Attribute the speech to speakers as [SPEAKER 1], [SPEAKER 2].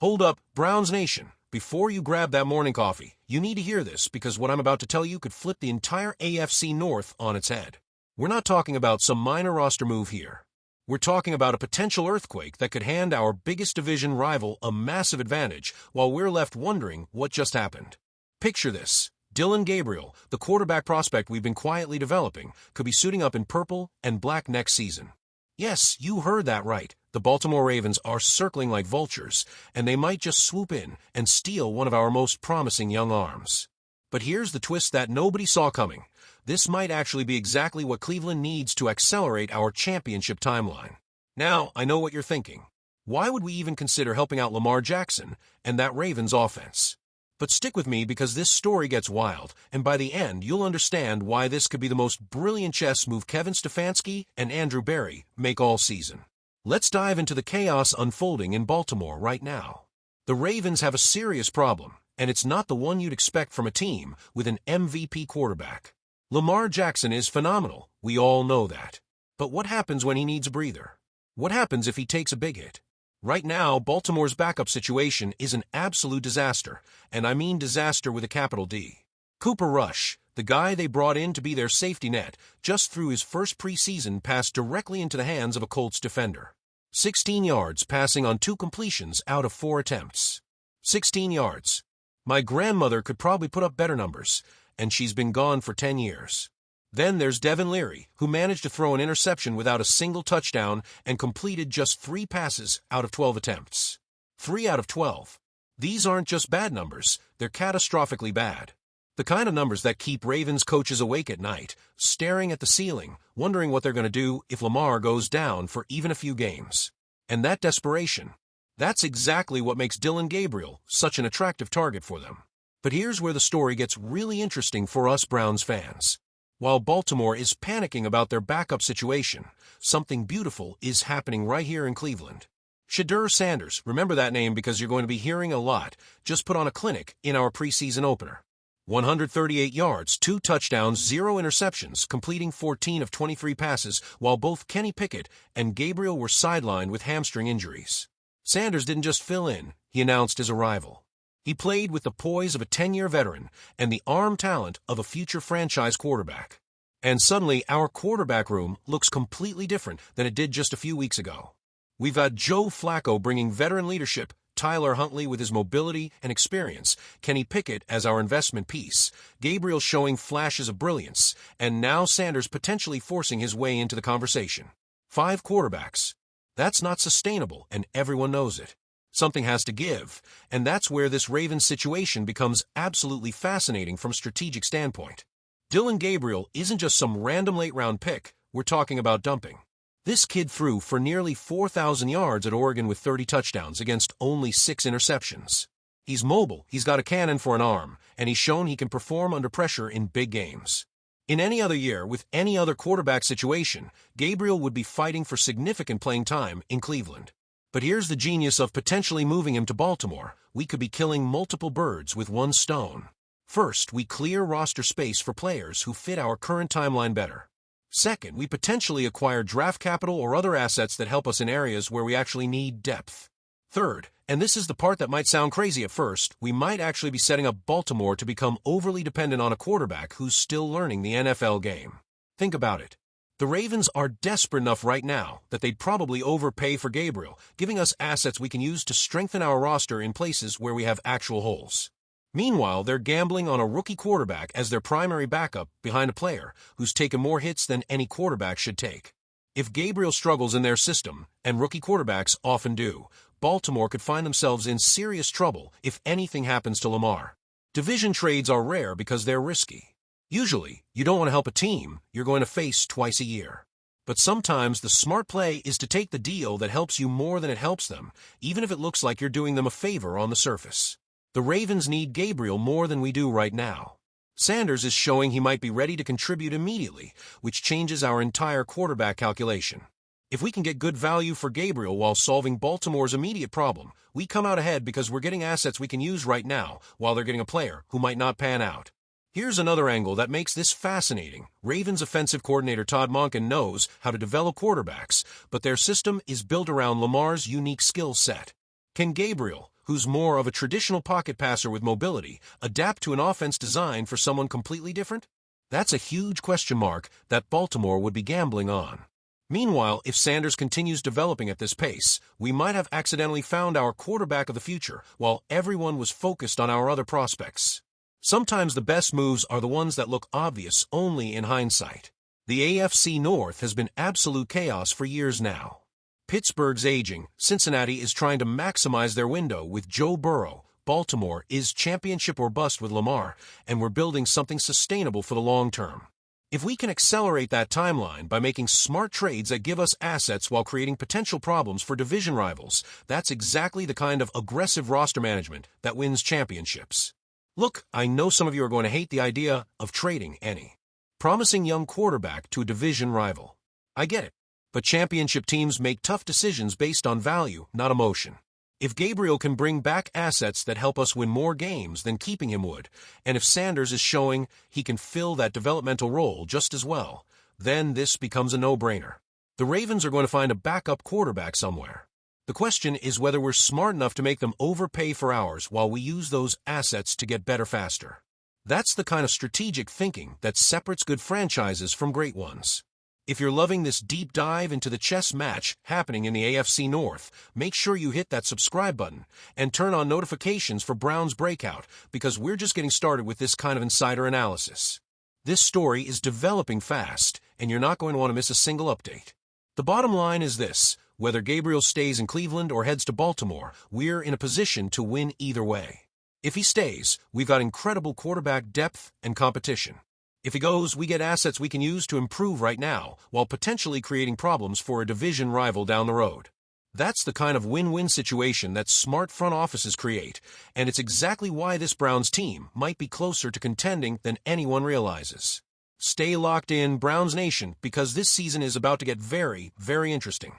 [SPEAKER 1] Hold up, Browns Nation. Before you grab that morning coffee, you need to hear this because what I'm about to tell you could flip the entire AFC North on its head. We're not talking about some minor roster move here. We're talking about a potential earthquake that could hand our biggest division rival a massive advantage while we're left wondering what just happened. Picture this. Dillon Gabriel, the quarterback prospect we've been quietly developing, could be suiting up in purple and black next season. Yes, you heard that right. The Baltimore Ravens are circling like vultures, and they might just swoop in and steal one of our most promising young arms. But here's the twist that nobody saw coming. This might actually be exactly what Cleveland needs to accelerate our championship timeline. Now, I know what you're thinking. Why would we even consider helping out Lamar Jackson and that Ravens offense? But stick with me because this story gets wild, and by the end, you'll understand why this could be the most brilliant chess move Kevin Stefanski and Andrew Berry make all season. Let's dive into the chaos unfolding in Baltimore right now. The Ravens have a serious problem, and it's not the one you'd expect from a team with an MVP quarterback. Lamar Jackson is phenomenal, we all know that. But what happens when he needs a breather? What happens if he takes a big hit? Right now, Baltimore's backup situation is an absolute disaster, and I mean disaster with a capital D. Cooper Rush, the guy they brought in to be their safety net, just threw his first preseason pass directly into the hands of a Colts defender. 16 yards passing on 2 completions out of 4 attempts. 16 yards. My grandmother could probably put up better numbers, and she's been gone for 10 years. Then there's Devin Leary, who managed to throw an interception without a single touchdown and completed just 3 passes out of 12 attempts. 3 out of 12. These aren't just bad numbers, they're catastrophically bad. The kind of numbers that keep Ravens coaches awake at night, staring at the ceiling, wondering what they're going to do if Lamar goes down for even a few games. And that desperation, that's exactly what makes Dillon Gabriel such an attractive target for them. But here's where the story gets really interesting for us Browns fans. While Baltimore is panicking about their backup situation, something beautiful is happening right here in Cleveland. Shedeur Sanders, remember that name because you're going to be hearing a lot, just put on a clinic in our preseason opener. 138 yards, 2 touchdowns, 0 interceptions, completing 14 of 23 passes, while both Kenny Pickett and Gabriel were sidelined with hamstring injuries. Sanders didn't just fill in, he announced his arrival. He played with the poise of a 10-year veteran and the arm talent of a future franchise quarterback. And suddenly, our quarterback room looks completely different than it did just a few weeks ago. We've got Joe Flacco bringing veteran leadership, Tyler Huntley with his mobility and experience, Kenny Pickett as our investment piece, Gabriel showing flashes of brilliance, and now Sanders potentially forcing his way into the conversation. 5 quarterbacks. That's not sustainable, and everyone knows it. Something has to give, and that's where this Ravens situation becomes absolutely fascinating from a strategic standpoint. Dillon Gabriel isn't just some random late-round pick, we're talking about dumping. This kid threw for nearly 4,000 yards at Oregon with 30 touchdowns against only 6 interceptions. He's mobile, he's got a cannon for an arm, and he's shown he can perform under pressure in big games. In any other year, with any other quarterback situation, Gabriel would be fighting for significant playing time in Cleveland. But here's the genius of potentially moving him to Baltimore. We could be killing multiple birds with one stone. First, we clear roster space for players who fit our current timeline better. Second, we potentially acquire draft capital or other assets that help us in areas where we actually need depth. Third, and this is the part that might sound crazy at first, we might actually be setting up Baltimore to become overly dependent on a quarterback who's still learning the NFL game. Think about it. The Ravens are desperate enough right now that they'd probably overpay for Gabriel, giving us assets we can use to strengthen our roster in places where we have actual holes. Meanwhile, they're gambling on a rookie quarterback as their primary backup behind a player who's taken more hits than any quarterback should take. If Gabriel struggles in their system, and rookie quarterbacks often do, Baltimore could find themselves in serious trouble if anything happens to Lamar. Division trades are rare because they're risky. Usually, you don't want to help a team you're going to face twice a year. But sometimes the smart play is to take the deal that helps you more than it helps them, even if it looks like you're doing them a favor on the surface. The Ravens need Gabriel more than we do right now. Sanders is showing he might be ready to contribute immediately, which changes our entire quarterback calculation. If we can get good value for Gabriel while solving Baltimore's immediate problem, we come out ahead because we're getting assets we can use right now while they're getting a player who might not pan out. Here's another angle that makes this fascinating. Ravens offensive coordinator Todd Monken knows how to develop quarterbacks, but their system is built around Lamar's unique skill set. Can Gabriel, who's more of a traditional pocket passer with mobility, adapt to an offense designed for someone completely different? That's a huge question mark that Baltimore would be gambling on. Meanwhile, if Sanders continues developing at this pace, we might have accidentally found our quarterback of the future while everyone was focused on our other prospects. Sometimes the best moves are the ones that look obvious only in hindsight. The AFC North has been absolute chaos for years now. Pittsburgh's aging, Cincinnati is trying to maximize their window with Joe Burrow, Baltimore is championship or bust with Lamar, and we're building something sustainable for the long term. If we can accelerate that timeline by making smart trades that give us assets while creating potential problems for division rivals, that's exactly the kind of aggressive roster management that wins championships. Look, I know some of you are going to hate the idea of trading any promising young quarterback to a division rival. I get it. But championship teams make tough decisions based on value, not emotion. If Gabriel can bring back assets that help us win more games than keeping him would, and if Sanders is showing he can fill that developmental role just as well, then this becomes a no-brainer. The Ravens are going to find a backup quarterback somewhere. The question is whether we're smart enough to make them overpay for ours while we use those assets to get better faster. That's the kind of strategic thinking that separates good franchises from great ones. If you're loving this deep dive into the chess match happening in the AFC North, make sure you hit that subscribe button and turn on notifications for Brown's Breakout, because we're just getting started with this kind of insider analysis. This story is developing fast, and you're not going to want to miss a single update. The bottom line is this: whether Gabriel stays in Cleveland or heads to Baltimore, we're in a position to win either way. If he stays, we've got incredible quarterback depth and competition. If he goes, we get assets we can use to improve right now, while potentially creating problems for a division rival down the road. That's the kind of win-win situation that smart front offices create, and it's exactly why this Browns team might be closer to contending than anyone realizes. Stay locked in, Browns Nation, because this season is about to get very, very interesting.